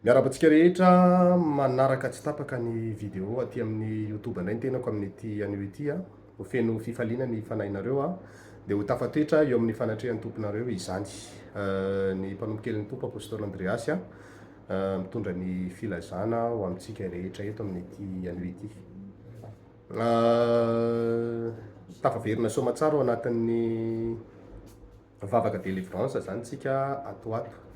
Miarabantsika rehetra manaraka tsy tapaka ny vidéo aty amin'ny YouTube indray ny tenako amin'ity anio ity a. Ho feno fifaliana ny fanahinareo a. Dia ho tafatoetra eo amin'ny fanatrehan'ny tomponareo izany. Ny mpanombokelin'ny tompo apôstôly Andreasy a, mitondra ny filazana ho amintsika rehetra eto amin'ity anio ity. Tafaverina soamatsara ao anatin'ny vavaka délivrance zany tsika atoato.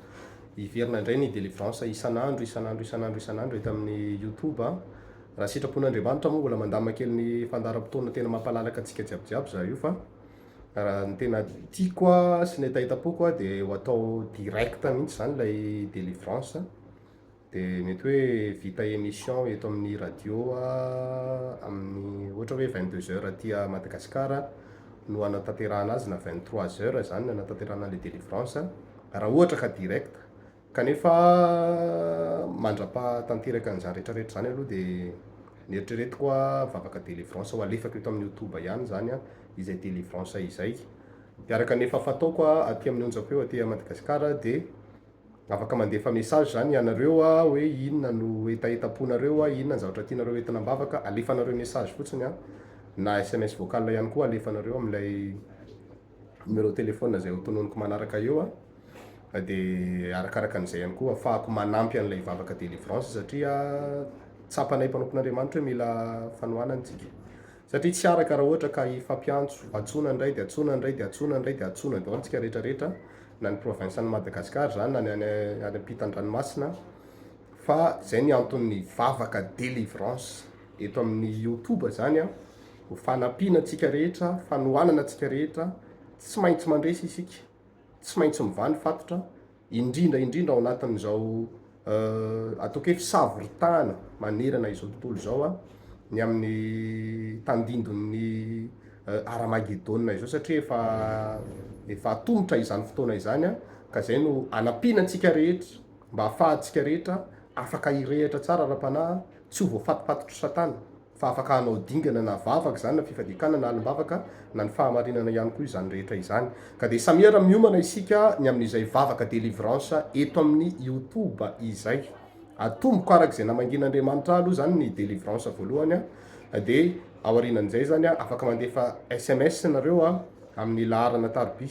Iverina indray ny délivrance isan'andro eto amin'ny YouTube a. Raha sitrapon'Andriamanitra moa mbola mandamina kely ny fandaharam-potoana tena mampalalaka antsika jiabijiaby za io fa raha ny tena tiako a sy ny ahitapoko a dia ho atao direct mihitsy zany ilay délivrance. Dia mety hoe vita émission eto amin'ny radio a amin'ny ohatra hoe 22h aty à Madagasikara no anatanterahana azy na 23h zany no anatanterahana ilay délivrance raha ohatra ka direct. Kanefa mandrapahatanteraka an'izany rehetrarehetra zany aloha dia ny eritreretiko a vavaka délivrance ho alefako eto amin'ny YouTube ihany zany a izay délivrance izay. Dia araka nefa fataoko a aty amin'ny onjam-peo aty à Madagasikara dia afaka mandefa message zany ianareo a hoe inona no etaetaponareo a, inona ny zavatra tianareo entina ambavaka, alefanareo message fotsiny a, na SMS vocal ihany koa alefanareo amin'ilay numéro téléphone izay hotononiko manaraka eo a. Dia arakaraka an'izay ihany koa ahafahako manampy an'ilay vavaka délivrance satria tsapanay mpanompon'Andriamanitra hoe mila fanohanana antsika. Satria tsy araka raha ohatra ka ifampiantso, atsona indray dia atsona indray dia atsona indray dia atsona daholo antsika rehetrarehetra na ny province-ny Madagasikara zany na ny any ampitan-dranomasina. Fa izay ny anton'ny vavaka délivrance eto amin'ny YouTube zany a, ho fanampiana antsika rehetra, fanohanana antsika rehetra, tsy maintsy mandresy isika, tsy maintsy mivany fatotra, indrindra ao anatin'izao ataoko hoe fisavorotana manerana izao tontolo izao a, ny amin'ny tandindon'ny Armageddon izao satria efa atomotra izany fotoana izany a, ka izay no anampiana antsika rehetra mba ahafahantsika rehetra afaka hirehitra tsara ara-panahy, tsy ho voafatopatotry satana, fa afaka hanao dingana na vavaka zany na fifadikana na alim-bavaka na ny fahamarinana ihany koa izany rehetra izany. Ka dia samihara miomana isika ny amin'izay vavaka délivrance eto amin'ny YouTube izay. Atomboko araka izay namangin'Andriamanitra aloha zany ny délivrance voalohany a. Dia aorianan'izay zany a afaka mandefa SMS nareo a amin'ny laharana tarby.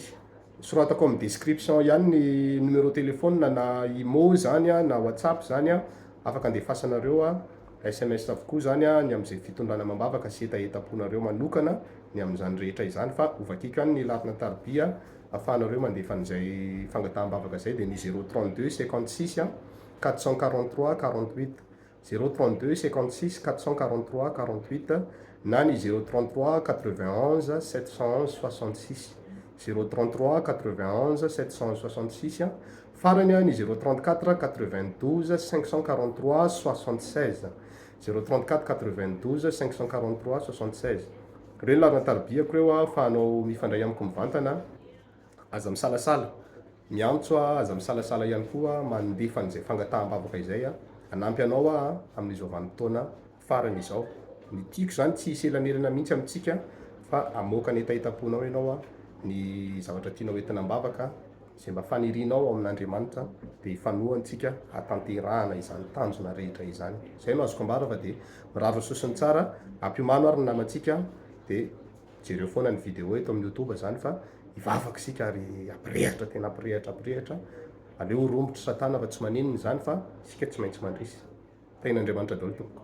Soratako amin'ny description ihany ny numéro téléphone na imo zany a na WhatsApp zany a, afaka andefasanareo a SMS avokoa zany a ny amin'izay fitondrana mambavaka sy etaetaponareo manokana ny amin'izany rehetra izany. Fa ovakiko ihany ny laharana tarby a ahafahanareo mandefa an'izay fangataham-bavaka izay dia ny 032 56 443 48 032 56 443 48 na ny 033 91 711 66 033 91 766 farany a ny 034 92 543 76 034 92 543 76. Ireo ny laharana tarbiako reo a ahafahanao mifandray amiko mivantana, aza misalasala miantso a, aza misalasala ihany koa mandefa an'izay fangataham-bavaka izay a, hanampy anao a amin'izao vanim-potoana farany izao. Ny tiako zany tsy hisy elanerana mihitsy amintsika fa amoaka ny etaetaponao ianao a ny zavatra tianao entina ambavaka izay mba fanirianao amin'Andriamanitra dia ifanohantsika hatanterahana izany tanjona rehetra izany. Izay no azoko ambara fa dia mirava sosiny tsara, ampiomano ary ny namantsika dia jereo foana ny vidéo eto amin'ny YouTube zany fa hivavaka isika ary ampirehatra tena ampirehatra. Aleo rombotra satana fa tsy maninona izany fa isika tsy maintsy mandresy. Ten'Andriamanitra daholo tompoko.